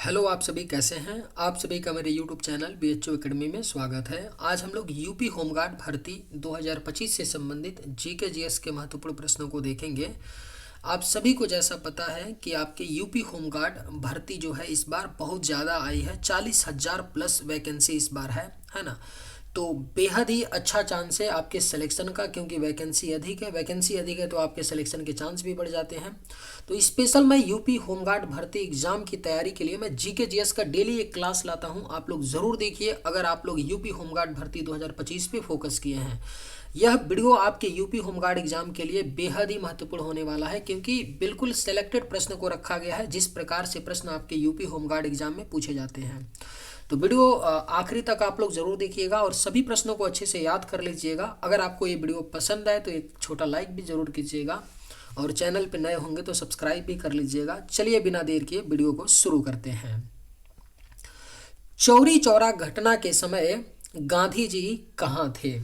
Hello, आप सभी कैसे हैं। आप सभी का मेरे यूट्यूब चैनल BHO एकेडमी में स्वागत है। आज हम लोग यूपी होमगार्ड भर्ती 2025 से संबंधित जीके जीएस के महत्वपूर्ण प्रश्नों को देखेंगे। आप सभी को जैसा पता है कि आपके यूपी होमगार्ड भर्ती जो है इस बार बहुत ज़्यादा आई है। 40,000 प्लस वैकेंसी इस बार है ना। तो बेहद ही अच्छा चांस है आपके सिलेक्शन का, क्योंकि वैकेंसी अधिक है तो आपके सिलेक्शन के चांस भी बढ़ जाते हैं। तो स्पेशल मैं यूपी होमगार्ड भर्ती एग्जाम की तैयारी के लिए मैं जीके जीएस का डेली एक क्लास लाता हूं। आप लोग ज़रूर देखिए अगर आप लोग यूपी होमगार्ड भर्ती 2025 पे फोकस किए हैं। यह वीडियो आपके यूपी होमगार्ड एग्जाम के लिए बेहद ही महत्वपूर्ण होने वाला है, क्योंकि बिल्कुल सेलेक्टेड प्रश्न को रखा गया है जिस प्रकार से प्रश्न आपके यूपी होमगार्ड एग्जाम में पूछे जाते हैं। तो वीडियो आखिरी तक आप लोग जरूर देखिएगा और सभी प्रश्नों को अच्छे से याद कर लीजिएगा। अगर आपको ये वीडियो पसंद आए तो एक छोटा लाइक भी जरूर कीजिएगा और चैनल पर नए होंगे तो सब्सक्राइब भी कर लीजिएगा। चलिए बिना देर किए वीडियो को शुरू करते हैं। चौरी चौरा घटना के समय गांधी जी कहाँ थे?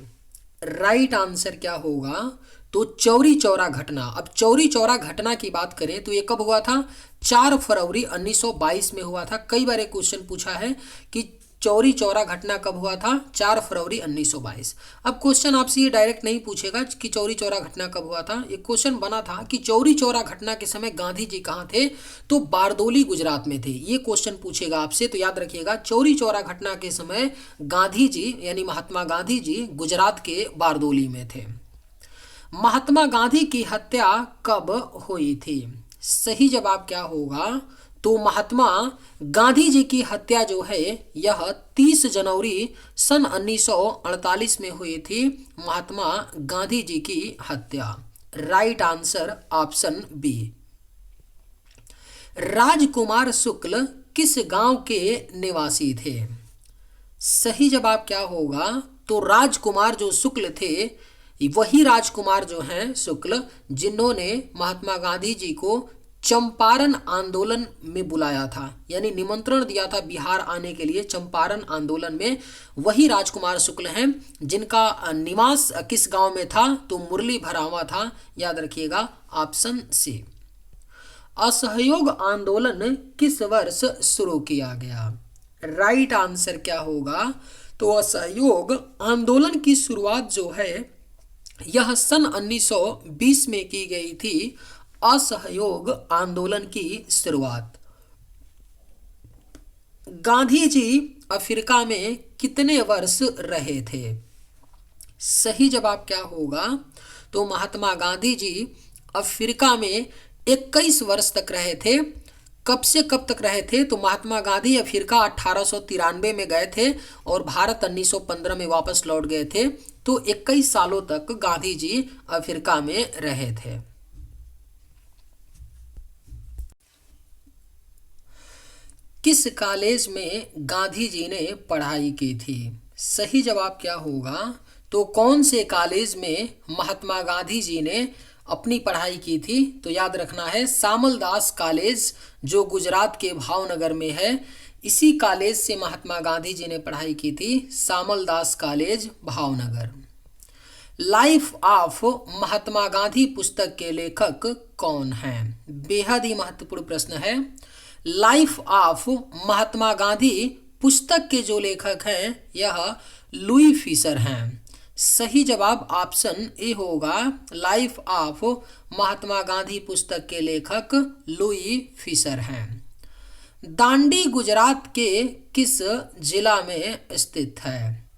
राइट आंसर क्या होगा? तो चौरी चौरा घटना। अब चौरी चौरा घटना की बात करें तो ये कब हुआ था? 4 फरवरी 1922 में हुआ था। कई बार एक क्वेश्चन पूछा है कि चौरी चौरा घटना कब हुआ था? 4 फरवरी 1922। अब क्वेश्चन आपसे ये डायरेक्ट नहीं पूछेगा कि चौरी चौरा घटना कब हुआ था। एक क्वेश्चन बना था कि चौरी चौरा घटना के समय गांधी जी कहाँ थे? तो बारदोली गुजरात में थे। ये क्वेश्चन पूछेगा आपसे, तो याद रखिएगा चौरी चौरा घटना के समय गांधी जी यानी महात्मा गांधी जी गुजरात के बारदोली में थे। महात्मा गांधी की हत्या कब हुई थी? सही जवाब क्या होगा? तो महात्मा गांधी जी की हत्या जो है यह 30 जनवरी सन 1948 में हुई थी। महात्मा गांधी जी की हत्या। Right answer option B. Rajkumar Shukla किस गांव के निवासी थे? सही जवाब क्या होगा? तो राजकुमार जो शुक्ल थे वही राजकुमार जो हैं शुक्ल जिन्होंने महात्मा गांधी जी को चंपारण आंदोलन में बुलाया था, यानी निमंत्रण दिया था बिहार आने के लिए चंपारण आंदोलन में। वही राजकुमार शुक्ल हैं जिनका निवास किस गांव में था? तो मुरली भरावा था। याद रखिएगा ऑप्शन सी। असहयोग आंदोलन किस वर्ष शुरू किया गया? राइट आंसर क्या होगा? तो असहयोग आंदोलन की शुरुआत जो है यह सन 1920 में की गई थी। असहयोग आंदोलन की शुरुआत। गांधी जी अफ्रीका में कितने वर्ष रहे थे? सही जवाब क्या होगा? तो महात्मा गांधी जी अफ्रीका में 21 वर्ष तक रहे थे। कब से कब तक रहे थे? तो महात्मा गांधी अफ्रीका 1893 में गए थे और भारत 1915 में वापस लौट गए थे। तो 21 सालों तक गांधी जी अफ्रीका में रहे थे। किस कॉलेज में गांधी जी ने पढ़ाई की थी? सही जवाब क्या होगा? तो कौन से कॉलेज में महात्मा गांधी जी ने अपनी पढ़ाई की थी? तो याद रखना है सामल दास कॉलेज जो गुजरात के भावनगर में है। इसी कॉलेज से महात्मा गांधी जी ने पढ़ाई की थी, सामल दास college Bhavnagar. Life of Mahatma Gandhi पुस्तक के लेखक कौन हैं? बेहद ही महत्वपूर्ण प्रश्न है। लाइफ ऑफ महात्मा गांधी पुस्तक के जो लेखक हैं यह लुई फिशर हैं। सही जवाब ऑप्शन ए होगा। लाइफ ऑफ महात्मा गांधी पुस्तक के लेखक लुई फिशर हैं। दांडी गुजरात के किस जिला में स्थित है?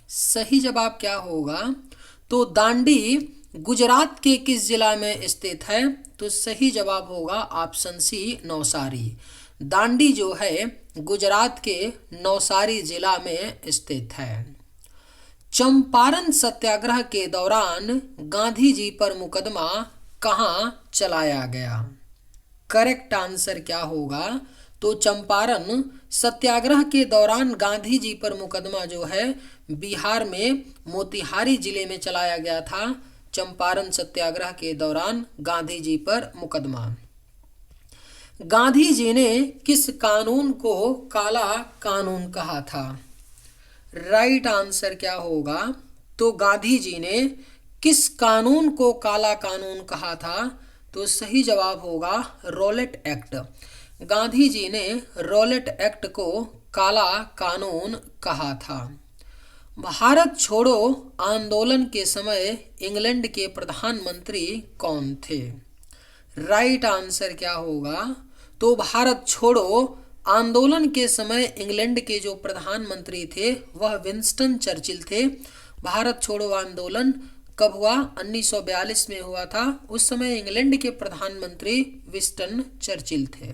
सही जवाब क्या होगा? तो दांडी गुजरात के किस जिला में स्थित है? तो सही जवाब होगा ऑप्शन सी नौसारी। दांडी जो है गुजरात के नौसारी जिला में स्थित है। चंपारण सत्याग्रह के दौरान गांधी जी पर मुकदमा कहाँ चलाया गया? करेक्ट आंसर क्या होगा? तो चंपारण सत्याग्रह के दौरान गांधी जी पर मुकदमा जो है बिहार में मोतिहारी जिले में चलाया गया था। चंपारण सत्याग्रह के दौरान गांधी जी पर मुकदमा। गांधी जी ने किस कानून को काला कानून कहा था? राइट आंसर क्या होगा? तो गांधी जी ने किस कानून को काला कानून कहा था? तो सही जवाब होगा रॉलेट एक्ट। गांधी जी ने रॉलेट एक्ट को काला कानून कहा था। भारत छोड़ो आंदोलन के समय इंग्लैंड के प्रधानमंत्री कौन थे? राइट आंसर क्या होगा? तो भारत छोड़ो आंदोलन के समय इंग्लैंड के जो प्रधानमंत्री थे वह विंस्टन चर्चिल थे। भारत छोड़ो आंदोलन कब हुआ? 1942 में हुआ था। उस समय इंग्लैंड के प्रधानमंत्री विंस्टन चर्चिल थे।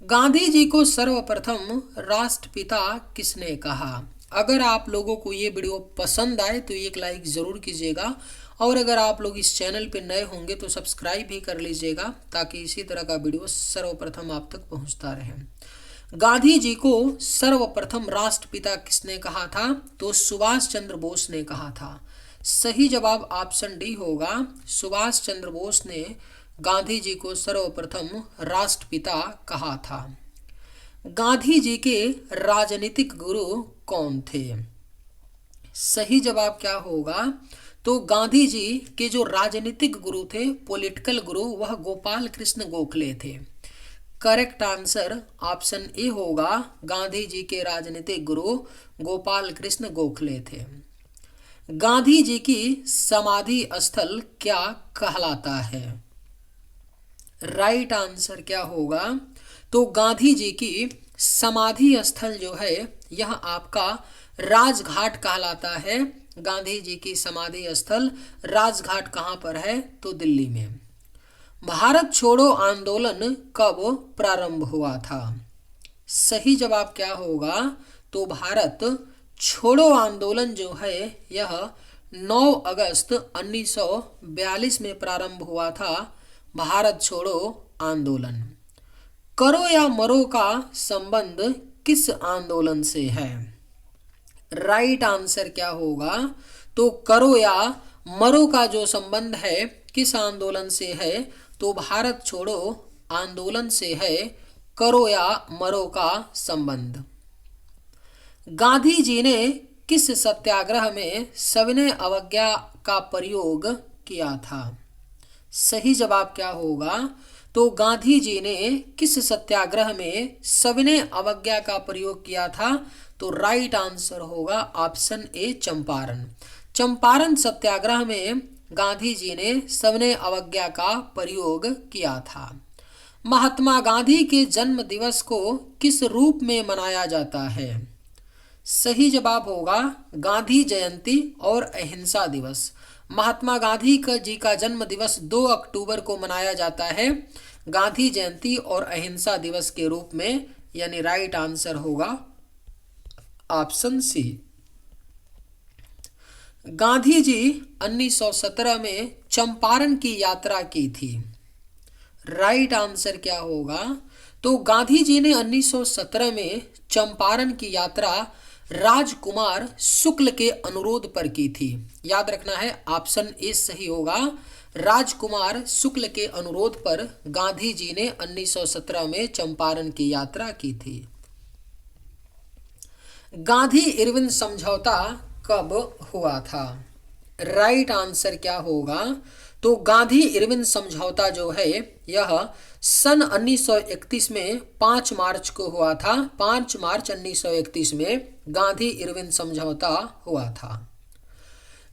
गांधी जी को सर्वप्रथम राष्ट्रपिता किसने कहा? अगर आप लोगों को ये वीडियो पसंद आए तो एक लाइक ज़रूर कीजिएगा, और अगर आप लोग इस चैनल पर नए होंगे तो सब्सक्राइब भी कर लीजिएगा ताकि इसी तरह का वीडियो सर्वप्रथम आप तक पहुंचता रहे। गांधी जी को सर्वप्रथम राष्ट्रपिता किसने कहा था? तो सुभाष चंद्र बोस ने कहा था। सही जवाब ऑप्शन डी होगा, सुभाष चंद्र बोस ने गांधी जी को सर्वप्रथम राष्ट्रपिता कहा था। गांधी जी के राजनीतिक गुरु कौन थे? सही जवाब क्या होगा? तो गांधी जी के जो राजनीतिक गुरु थे, पॉलिटिकल गुरु, वह गोपाल कृष्ण गोखले थे। करेक्ट आंसर ऑप्शन ए होगा, गांधी जी के राजनीतिक गुरु गोपाल कृष्ण गोखले थे। गांधी जी की समाधि स्थल क्या कहलाता है? राइट आंसर क्या होगा? तो गांधी जी की समाधि स्थल जो है यह आपका राजघाट कहलाता है। गांधी जी की समाधि स्थल राजघाट कहाँ पर है? तो दिल्ली में। भारत छोड़ो आंदोलन कब प्रारंभ हुआ था? सही जवाब क्या होगा? तो भारत छोड़ो आंदोलन जो है यह 9 अगस्त 1942 में प्रारंभ हुआ था। भारत छोड़ो आंदोलन। करो या मरो का संबंध किस आंदोलन से है? राइट आंसर क्या होगा? तो करो या मरो का जो संबंध है किस आंदोलन से है? तो भारत छोड़ो आंदोलन से है करो या मरो का संबंध। गांधी जी ने किस सत्याग्रह में सविनय अवज्ञा का प्रयोग किया था? सही जवाब क्या होगा? तो गांधी जी ने किस सत्याग्रह में सविनय अवज्ञा का प्रयोग किया था? तो राइट आंसर होगा ऑप्शन ए, चंपारण। चंपारण सत्याग्रह में गांधी जी ने सविनय अवज्ञा का प्रयोग किया था। महात्मा गांधी के जन्म दिवस को किस रूप में मनाया जाता है? सही जवाब होगा गांधी जयंती और अहिंसा दिवस। महात्मा गांधी जी का जन्म दिवस 2 अक्टूबर को मनाया जाता है गांधी जयंती और अहिंसा दिवस के रूप में, यानी राइट आंसर होगा ऑप्शन सी। गांधी जी 1917 में चंपारण की यात्रा की थी। राइट आंसर क्या होगा? तो गांधी जी ने 1917 में चंपारण की यात्रा राजकुमार शुक्ल के अनुरोध पर की थी। याद रखना है, ऑप्शन ए सही होगा। राजकुमार शुक्ल के अनुरोध पर गांधी जी ने 1917 में चंपारण की यात्रा की थी। गांधी इरविन समझौता कब हुआ था? राइट आंसर क्या होगा? तो गांधी इरविन समझौता जो है यह सन 1931 में 5 मार्च को हुआ था। 5 मार्च 1931 में गांधी इरविन समझौता हुआ था।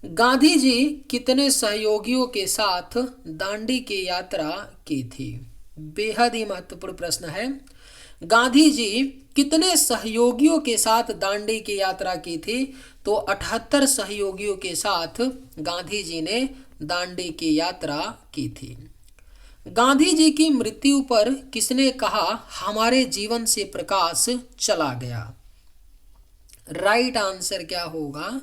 गांधी जी कितने सहयोगियों के साथ दांडी की यात्रा की थी? बेहद ही महत्वपूर्ण प्रश्न है। गांधी जी कितने सहयोगियों के साथ दांडी की यात्रा की थी? तो 78 सहयोगियों के साथ गांधी जी ने दांडी की यात्रा की थी। गांधी जी की मृत्यु पर किसने कहा हमारे जीवन से प्रकाश चला गया? राइट आंसर क्या होगा?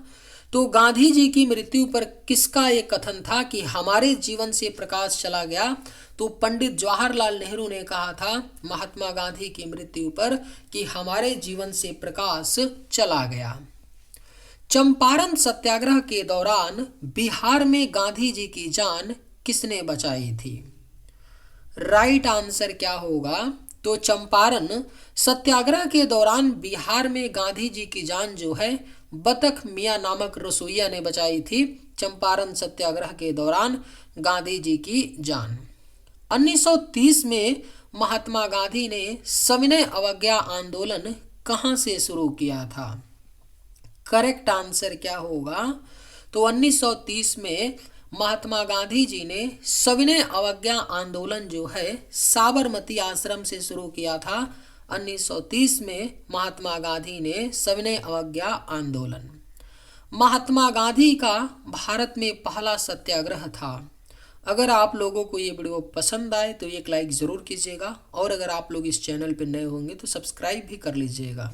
तो गांधी जी की मृत्यु पर किसका ये कथन था कि हमारे जीवन से प्रकाश चला गया? तो पंडित जवाहरलाल नेहरू ने कहा था महात्मा गांधी की मृत्यु पर कि हमारे जीवन से प्रकाश चला गया। चंपारण सत्याग्रह के दौरान बिहार में गांधी जी की जान किसने बचाई थी? राइट आंसर क्या होगा? तो चंपारण सत्याग्रह के दौरान बिहार में गांधी जी की जान जो है बतख मियाँ नामक रसोइया ने बचाई थी। चंपारण सत्याग्रह के दौरान गांधी जी की जान। 1930 में महात्मा गांधी ने सविनय अवज्ञा आंदोलन कहाँ से शुरू किया था? करेक्ट आंसर क्या होगा? तो 1930 में महात्मा गांधी जी ने सविनय अवज्ञा आंदोलन जो है साबरमती आश्रम से शुरू किया था। 1930 में महात्मा गांधी ने सविनय अवज्ञा आंदोलन। महात्मा गांधी का भारत में पहला सत्याग्रह था। अगर आप लोगों को ये वीडियो पसंद आए तो एक लाइक ज़रूर कीजिएगा, और अगर आप लोग इस चैनल पर नए होंगे तो सब्सक्राइब भी कर लीजिएगा।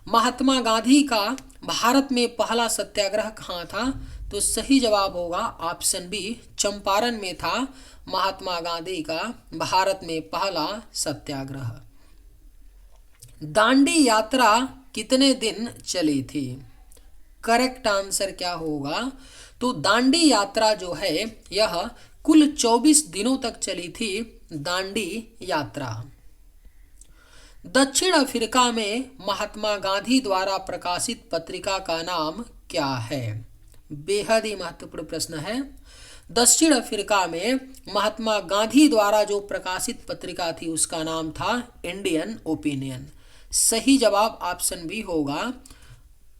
महात्मा गांधी का भारत में पहला सत्याग्रह कहाँ था? तो सही जवाब होगा ऑप्शन बी, चंपारण में था महात्मा गांधी का भारत में पहला सत्याग्रह। दांडी यात्रा कितने दिन चली थी? करेक्ट आंसर क्या होगा? तो दांडी यात्रा जो है यह कुल 24 दिनों तक चली थी। दांडी यात्रा। दक्षिण अफ्रीका में महात्मा गांधी द्वारा प्रकाशित पत्रिका का नाम क्या है? बेहद ही महत्वपूर्ण प्रश्न है। दक्षिण अफ्रीका में महात्मा गांधी द्वारा जो प्रकाशित पत्रिका थी उसका नाम था इंडियन ओपिनियन। सही जवाब ऑप्शन बी होगा।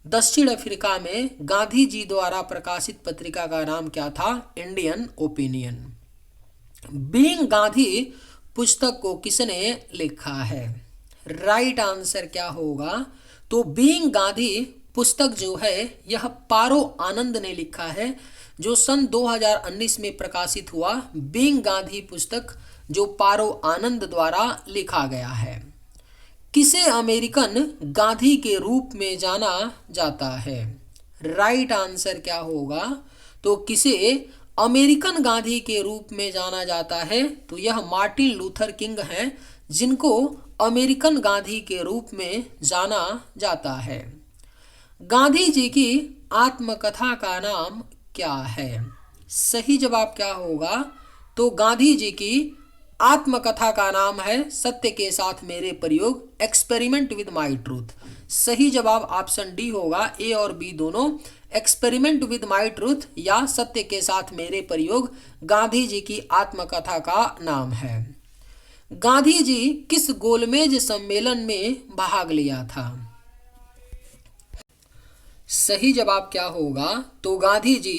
दक्षिण अफ्रीका में गांधी जी द्वारा प्रकाशित पत्रिका का नाम क्या था? Indian opinion. बीइंग गांधी पुस्तक को किसने लिखा है? राइट आंसर क्या होगा? तो बीइंग गांधी पुस्तक जो है यह पारो आनंद ने लिखा है, जो सन 2019 में प्रकाशित हुआ। बीइंग गांधी पुस्तक जो पारो आनंद द्वारा लिखा गया है। किसे अमेरिकन गांधी के रूप में जाना जाता है? राइट आंसर क्या होगा? तो किसे अमेरिकन गांधी के रूप में जाना जाता है? तो यह मार्टिन लूथर किंग हैं, जिनको अमेरिकन गांधी के रूप में जाना जाता है। गांधी जी की आत्मकथा का नाम क्या है? सही जवाब क्या होगा? तो गांधी जी की आत्मकथा का नाम है सत्य के साथ मेरे प्रयोग, एक्सपेरिमेंट विद माई ट्रूथ। सही जवाब ऑप्शन डी होगा। ए और बी दोनों, एक्सपेरिमेंट विद माई ट्रूथ या सत्य के साथ मेरे प्रयोग गांधी जी की आत्मकथा का नाम है। गांधी जी किस गोलमेज सम्मेलन में भाग लिया था? सही जवाब क्या होगा? तो गांधी जी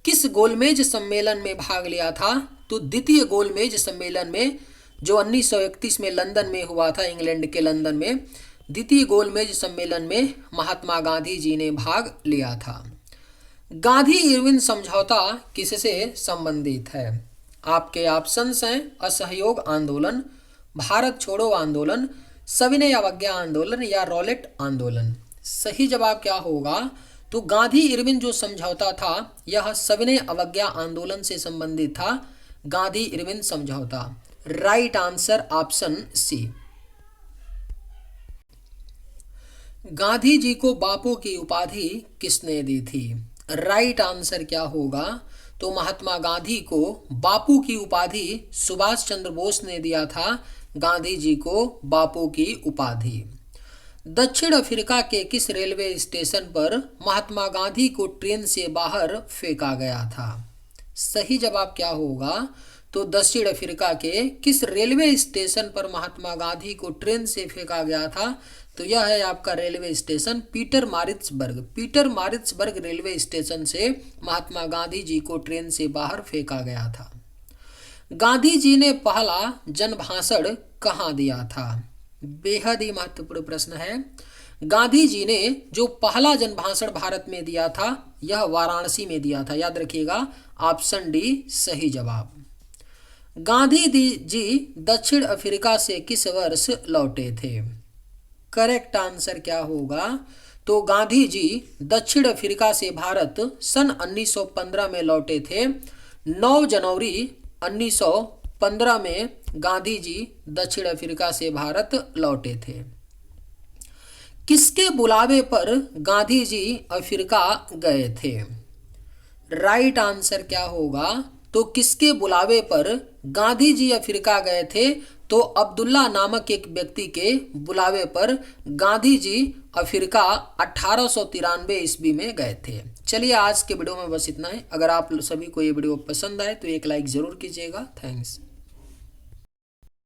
किस गोलमेज सम्मेलन में भाग लिया था? तो द्वितीय गोलमेज सम्मेलन में, जो 1931 में लंदन में हुआ था, इंग्लैंड के लंदन में द्वितीय गोलमेज सम्मेलन में महात्मा गांधी जी ने भाग लिया था। गांधी इरविन समझौता किससे संबंधित है? आपके ऑप्शंस हैं असहयोग आंदोलन, भारत छोड़ो आंदोलन, सविनय अवज्ञा आंदोलन या रॉलेट आंदोलन। सही जवाब क्या होगा? तो गांधी इरविन जो समझौता था यह सविनय अवज्ञा आंदोलन से संबंधित था। गांधी इरविन समझौता। Right answer option C. Gandhi ji को बापू की उपाधि किसने दी थी? राइट आंसर क्या होगा? तो महात्मा गांधी को बापू की उपाधि सुभाष चंद्र बोस ने दिया था। गांधी जी को बापू की उपाधि। दक्षिण अफ्रीका के किस रेलवे स्टेशन पर महात्मा गांधी को ट्रेन से बाहर फेंका गया था? सही जवाब क्या होगा? तो दक्षिण अफ्रीका के किस रेलवे स्टेशन पर महात्मा गांधी को ट्रेन से फेंका गया था? तो यह है आपका रेलवे स्टेशन पीटरमारित्सबर्ग। पीटरमारित्सबर्ग रेलवे स्टेशन से महात्मा गांधी जी को ट्रेन से बाहर फेंका गया था। गांधी जी ने पहला जनभाषण कहाँ दिया था? बेहद ही महत्वपूर्ण प्रश्न है। गांधी जी ने जो पहला जनभाषण भारत में दिया था यह वाराणसी में दिया था। याद रखिएगा ऑप्शन डी सही जवाब। गांधी जी दक्षिण अफ्रीका से किस वर्ष लौटे थे? करेक्ट आंसर क्या होगा? तो गांधी जी दक्षिण अफ्रीका से भारत सन 1915 में लौटे थे। 9 जनवरी 1915 में गांधी जी दक्षिण अफ्रीका से भारत लौटे थे। किसके बुलावे पर गांधी जी अफ्रीका गए थे? राइट आंसर क्या होगा? तो किसके बुलावे पर गांधी जी अफ्रीका गए थे? तो अब्दुल्ला नामक एक व्यक्ति के बुलावे पर गांधी जी अफ्रीका 1893 ईस्वी में गए थे। चलिए आज के वीडियो में बस इतना ही। अगर आप सभी को ये वीडियो पसंद आए तो एक लाइक ज़रूर कीजिएगा। थैंक्स।